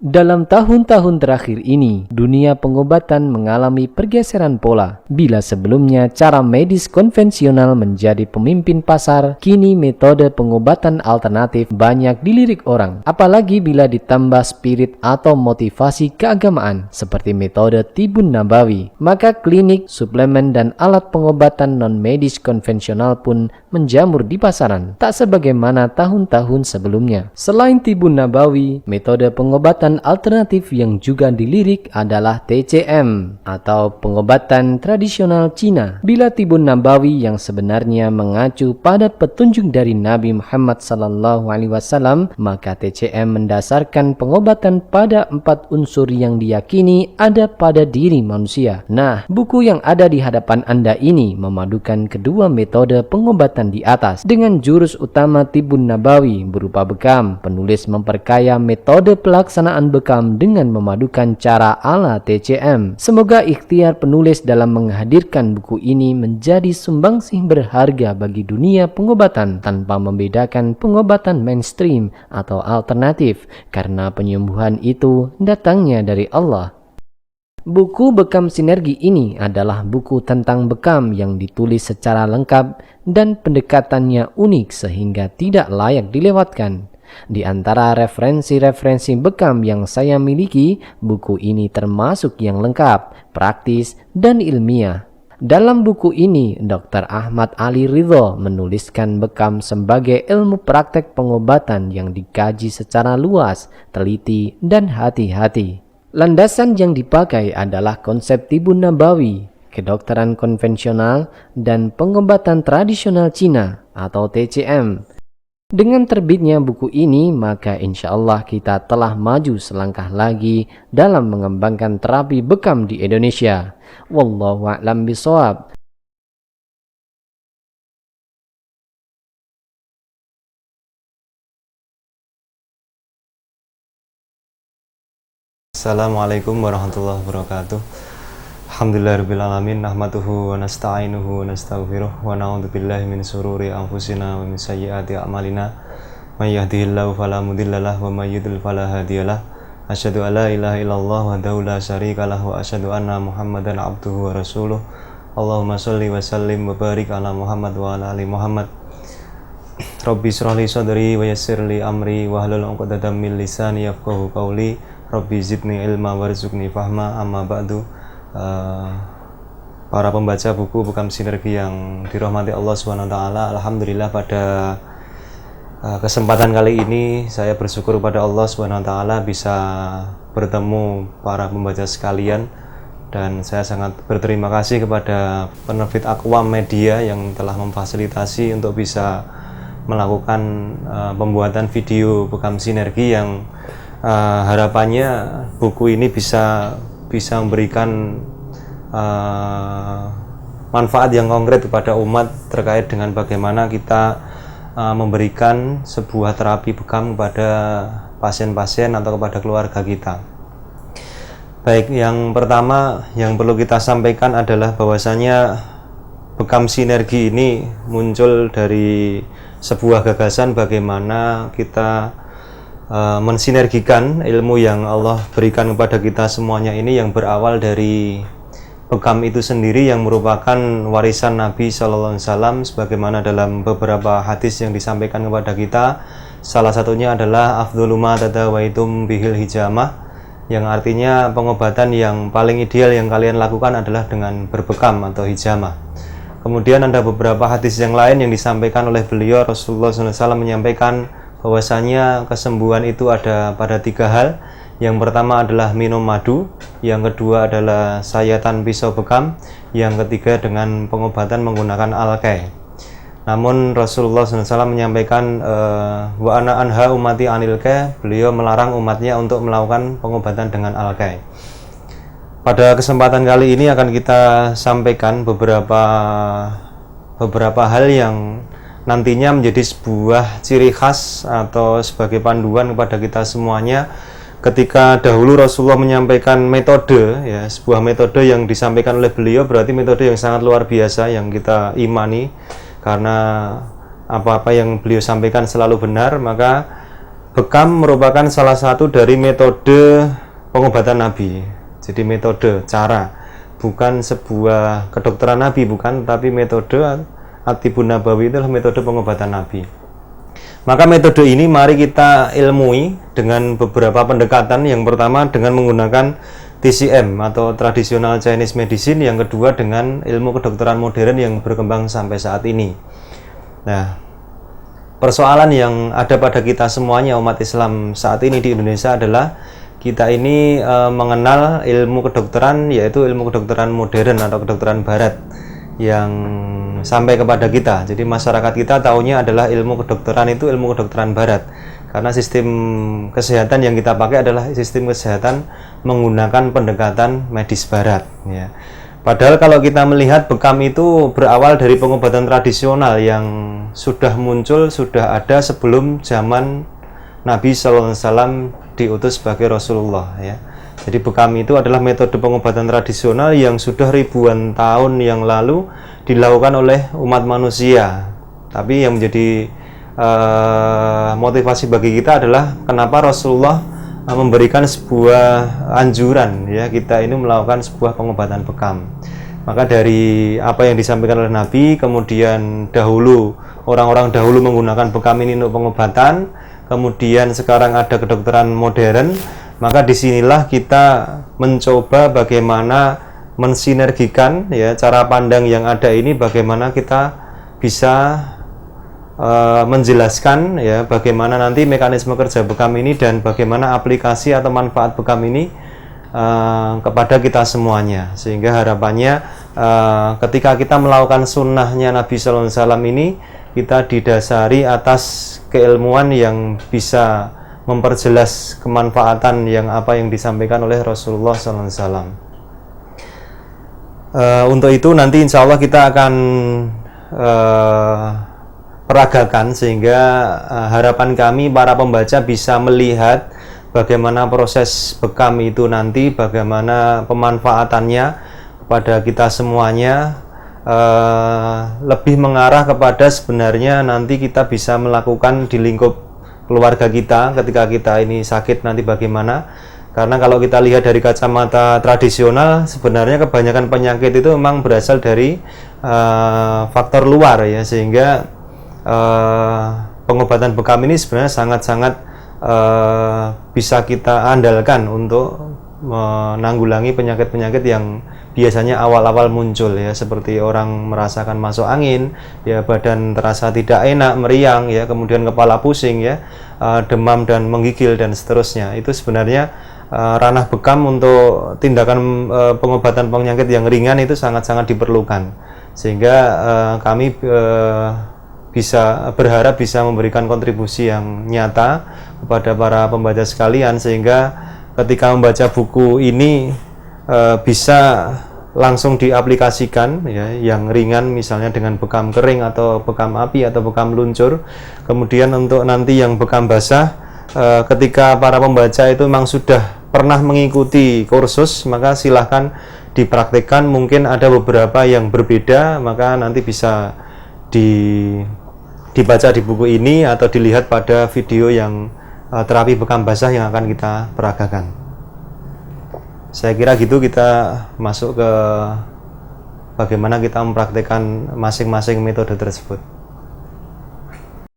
Dalam tahun-tahun terakhir ini, dunia pengobatan mengalami pergeseran pola. Bila sebelumnya cara medis konvensional menjadi pemimpin pasar, kini metode pengobatan alternatif banyak dilirik orang. Apalagi bila ditambah spirit atau motivasi keagamaan, seperti metode Tibun Nabawi. Maka klinik, suplemen, dan alat pengobatan non-medis konvensional pun menjamur di pasaran, tak sebagaimana tahun-tahun sebelumnya. Selain Tibun Nabawi, metode pengobatan alternatif yang juga dilirik adalah TCM atau pengobatan tradisional Cina. Bila Tibun Nabawi yang sebenarnya mengacu pada petunjuk dari Nabi Muhammad SAW, maka TCM mendasarkan pengobatan pada 4 unsur yang diyakini ada pada diri manusia. Nah, buku yang ada di hadapan Anda ini memadukan kedua metode pengobatan di atas. Dengan jurus utama Tibun Nabawi berupa bekam, penulis memperkaya metode pelaksanaan bekam dengan memadukan cara ala TCM. Semoga ikhtiar penulis dalam menghadirkan buku ini menjadi sumbangsih berharga bagi dunia pengobatan tanpa membedakan pengobatan mainstream atau alternatif, karena penyembuhan itu datangnya dari Allah. Buku Bekam Sinergi ini adalah buku tentang bekam yang ditulis secara lengkap dan pendekatannya unik sehingga tidak layak dilewatkan. Di antara referensi-referensi bekam yang saya miliki, buku ini termasuk yang lengkap, praktis, dan ilmiah. Dalam buku ini, Dr. Ahmad Ali Ridho menuliskan bekam sebagai ilmu praktek pengobatan yang dikaji secara luas, teliti, dan hati-hati. Landasan yang dipakai adalah konsep Tibun Nabawi, kedokteran konvensional, dan pengobatan tradisional Cina atau TCM. Dengan terbitnya buku ini, maka insya Allah kita telah maju selangkah lagi dalam mengembangkan terapi bekam di Indonesia. Wallahu a'lam bishawab. Assalamualaikum warahmatullahi wabarakatuh. Alhamdulillahirrabbilalamin. Nahmaduhu wa nasta'inuhu wa nastaghfiruh wa na'udzu billahi min sururi anfusina wa min sayyiati a'malina. May yahdihillahu fala mudhillalah wa may yudhlil fala hadiyalah. Asyhadu an la ilaha illallah wahdahu la syarikalah wa asyhadu anna Muhammadan abduhu wa rasuluh. Allahumma shalli wa sallim wa barik ala Muhammad wa ala ali Muhammad. Rabbi shrah li sadri wa yassir li amri wa hlul 'uqdatam min lisani yafqahu qawli. Rabbi zidni ilma warzuqni fahma. Amma ba'du. Para pembaca buku Bekam Sinergi yang dirahmati Allah SWT, alhamdulillah pada kesempatan kali ini saya bersyukur pada Allah SWT bisa bertemu para pembaca sekalian, dan saya sangat berterima kasih kepada penerbit Aqwam Media yang telah memfasilitasi untuk bisa melakukan pembuatan video Bekam Sinergi yang harapannya buku ini bisa memberikan manfaat yang konkret kepada umat terkait dengan bagaimana kita memberikan sebuah terapi bekam kepada pasien-pasien atau kepada keluarga kita. Baik, yang pertama yang perlu kita sampaikan adalah bahwasanya Bekam Sinergi ini muncul dari sebuah gagasan bagaimana kita mensinergikan ilmu yang Allah berikan kepada kita semuanya ini, yang berawal dari bekam itu sendiri yang merupakan warisan Nabi SAW, sebagaimana dalam beberapa hadis yang disampaikan kepada kita. Salah satunya adalah afdhulu ma tadawaitum bihil hijamah, yang artinya pengobatan yang paling ideal yang kalian lakukan adalah dengan berbekam atau hijamah. Kemudian ada beberapa hadis yang lain yang disampaikan oleh beliau. Rasulullah SAW menyampaikan bahwasanya kesembuhan itu ada pada 3 hal. Yang pertama adalah minum madu, yang kedua adalah sayatan pisau bekam, yang ketiga dengan pengobatan menggunakan alkai. Namun Rasulullah SAW menyampaikan wa ana anha umati anil kai, beliau melarang umatnya untuk melakukan pengobatan dengan alkai. Pada kesempatan kali ini akan kita sampaikan beberapa hal yang nantinya menjadi sebuah ciri khas atau sebagai panduan kepada kita semuanya. Ketika dahulu Rasulullah menyampaikan metode, ya, sebuah metode yang disampaikan oleh beliau berarti metode yang sangat luar biasa yang kita imani, karena apa-apa yang beliau sampaikan selalu benar. Maka bekam merupakan salah satu dari metode pengobatan Nabi. Jadi metode, cara, bukan sebuah kedokteran Nabi, bukan, tapi metode At-Tibbun Nabawi itu adalah metode pengobatan Nabi. Maka metode ini mari kita ilmui dengan beberapa pendekatan. Yang pertama dengan menggunakan TCM atau Traditional Chinese Medicine, yang kedua dengan ilmu kedokteran modern yang berkembang sampai saat ini. Nah, persoalan yang ada pada kita semuanya umat Islam saat ini di Indonesia adalah kita ini mengenal ilmu kedokteran, yaitu ilmu kedokteran modern atau kedokteran barat yang sampai kepada kita. Jadi masyarakat kita taunya adalah ilmu kedokteran itu ilmu kedokteran barat, karena sistem kesehatan yang kita pakai adalah sistem kesehatan menggunakan pendekatan medis barat, ya. Padahal kalau kita melihat bekam itu berawal dari pengobatan tradisional yang sudah muncul, sudah ada sebelum zaman Nabi SAW diutus sebagai Rasulullah, ya. Jadi bekam itu adalah metode pengobatan tradisional yang sudah ribuan tahun yang lalu dilakukan oleh umat manusia. Tapi yang menjadi motivasi bagi kita adalah kenapa Rasulullah memberikan sebuah anjuran, ya, kita ini melakukan sebuah pengobatan bekam. Maka dari apa yang disampaikan oleh Nabi, kemudian dahulu orang-orang dahulu menggunakan bekam ini untuk pengobatan, kemudian sekarang ada kedokteran modern, maka disinilah kita mencoba bagaimana mensinergikan, ya, cara pandang yang ada ini, bagaimana kita bisa menjelaskan, ya, bagaimana nanti mekanisme kerja bekam ini dan bagaimana aplikasi atau manfaat bekam ini kepada kita semuanya, sehingga harapannya ketika kita melakukan sunnahnya Nabi SAW ini, kita didasari atas keilmuan yang bisa memperjelas kemanfaatan yang apa yang disampaikan oleh Rasulullah SAW. Untuk itu nanti insya Allah kita akan peragakan, sehingga harapan kami para pembaca bisa melihat bagaimana proses bekam itu nanti, bagaimana pemanfaatannya kepada kita semuanya, lebih mengarah kepada sebenarnya nanti kita bisa melakukan di lingkup keluarga kita ketika kita ini sakit nanti bagaimana. Karena kalau kita lihat dari kacamata tradisional, sebenarnya kebanyakan penyakit itu memang berasal dari faktor luar, ya, sehingga pengobatan bekam ini sebenarnya sangat-sangat bisa kita andalkan untuk menanggulangi penyakit-penyakit yang biasanya awal-awal muncul, ya, seperti orang merasakan masuk angin, ya, badan terasa tidak enak, meriang, ya, kemudian kepala pusing, ya, demam dan menggigil dan seterusnya. Itu sebenarnya ranah bekam untuk tindakan pengobatan penyakit yang ringan itu sangat-sangat diperlukan, sehingga kami bisa berharap bisa memberikan kontribusi yang nyata kepada para pembaca sekalian, sehingga ketika membaca buku ini bisa langsung diaplikasikan, ya, yang ringan misalnya dengan bekam kering atau bekam api atau bekam luncur. Kemudian untuk nanti yang bekam basah, ketika para pembaca itu memang sudah pernah mengikuti kursus, maka silahkan dipraktikkan. Mungkin ada beberapa yang berbeda, maka nanti bisa dibaca di buku ini atau dilihat pada video yang terapi bekam basah yang akan kita peragakan. Saya kira gitu, kita masuk ke bagaimana kita mempraktikkan masing-masing metode tersebut.